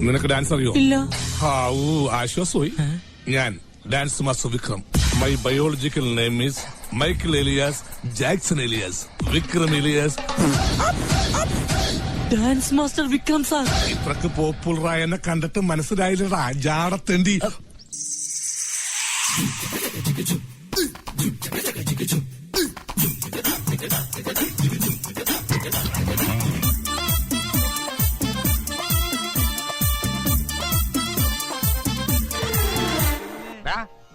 നിനക്ക് ഡാൻസ് അറിയോ? ഇല്ല. ആശ്വാസമായി. ഞാൻ dance master Vikram. My biological name is Michael alias Jackson alias Vikram alias. Dance master Vikram sir. ഇത്രക്ക് പോപ്പുലറായ എന്നെ കണ്ടിട്ട് മനസ്സിലായില്ലടാ ജാടത്തേണ്ടി.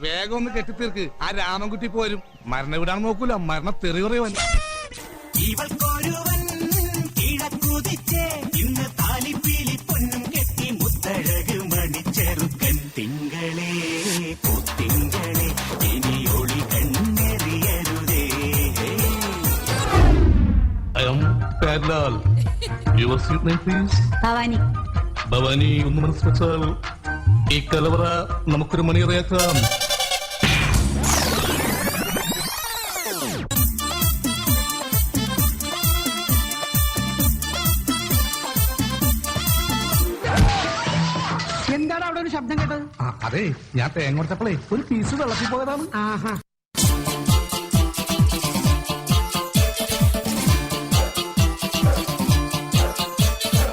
വേഗം ഒന്ന് കെട്ടിത്തീർക്ക്. ആ രാമൻകുട്ടി പോരും. മരണ വിടാൻ നോക്കൂല, മരണ തെറി കുറയവൻ. ഇവൾക്കൊരുവൻ കിഴക്കുതിച്ച് ഇന്ന് താലിപ്പീലി പൊന്നും കെട്ടി മുത്തഴക് മണിച്ചെറുക്കൻ. തിങ്കളേ തിങ്കളെ ഇനി ഒളി കണ്ണെറിയരുതേ. ഭവാനി. ഭവാനി ഒന്ന് മനസ്സിലാൽ ഈ കലവറ നമുക്കൊരു മണിയറയാക്കാം. എന്താണ് അവിടെ ഒരു ശബ്ദം കേട്ടത്? അതെ, ഞാൻ തേങ്ങ കൊടുത്തപ്പോഴേ ഒരു പീസ് വെള്ളത്തിൽ പോയതാണ്.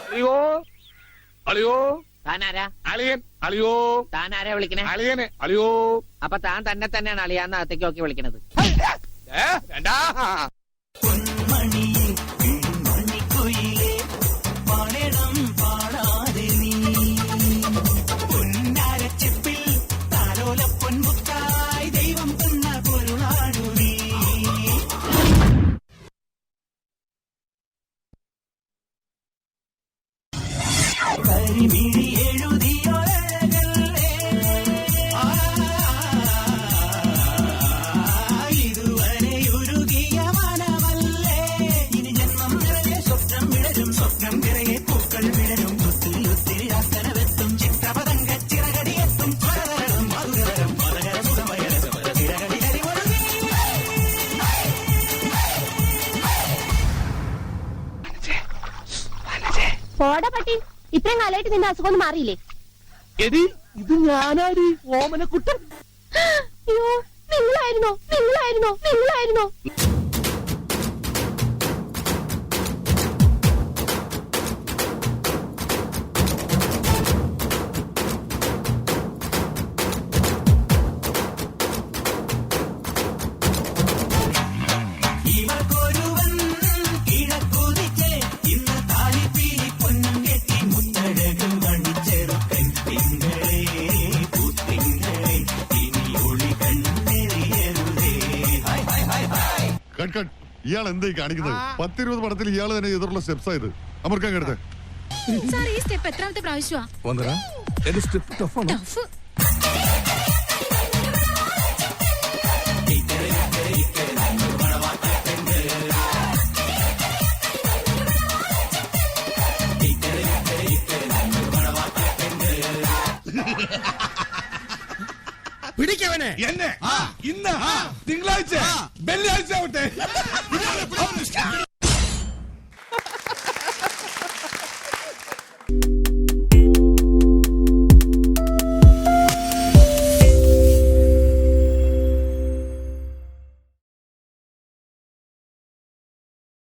അളിയോ അളിയോ താനാരാ? അളിയൻ. അളിയോ താനാരാ വിളിക്കണേ? അളിയനെ. അളിയോ. അപ്പൊ താൻ തന്നെ തന്നെയാണ് അളിയാന്ന് അകത്തേക്ക് നോക്കി വിളിക്കണത്. പൊന്മണിയെ മണിക്കുയിലെ പാടണം പാടാതെ നീ. പൊന്നാരച്ചെപ്പിൽ താലോല പൊൻമുത്തായി ദൈവം തന്ന പൊരുളാണു നീ. കരിമിഴി എഴുതിയൊരഴകല്ലേ ഇതുവരെ ഉരുകിയ മനമല്ലേ. ഇനി ജന്മം നിറയെ സ്വപ്നം വിടരും, സ്വപ്നം നിറയെ പൂക്കൾ വിടരും. ഒത്തിരി ഒത്തിരി ആസനവെത്തും ചിത്രപതംഗ ചിറകടിയെത്തും. സ്വരതരം മധുരതരം മതകര സുഖമയര ചിറകടി കരിമൊഴുകി. പോടാ പട്ടി, ഇത്രയും കാലമായിട്ട് നിന്റെ അസുഖം ഒന്നും മാറിയില്ലേ? എടി, ഇത് ഞാനാടി, ഓമനക്കുട്ടൻ. അയ്യോ, നിങ്ങളായിരുന്നോ? നിങ്ങളായിരുന്നോ? നിങ്ങളായിരുന്നോ? ഇവൾക്കൊരുവൻ കിഴക്കുതിച്ച് ഇന്ന് താലിപ്പീലി പൊന്നും കെട്ടി മുത്തഴക് മണിച്ചെറുക്കൻ. തിങ്കളേ പൂത്തിങ്കളെ ഇനി ഒളി കണ്ണെറിയരുതേ. കട്ട്. ഇയാൾ എന്തായി കാണിക്കുന്നത്? 10-20 പടത്തിൽ ഇയാൾ തന്നെ എതിർള്ള സ്റ്റെപ്സ് ആയത്. അമർക്കാൻ കേട്ടത് സാർ, ഈ സ്റ്റെപ്പ് എത്രാമത്തെ പ്രാവശ്യമാ? വന്നടാ. എന്റെ സ്റ്റെപ്പ് ടഫാണ്. പിടിക്കവനെ എന്നെ ഇന്ന് തിങ്കളാഴ്ച വെള്ളിയാഴ്ച ആവട്ടെ.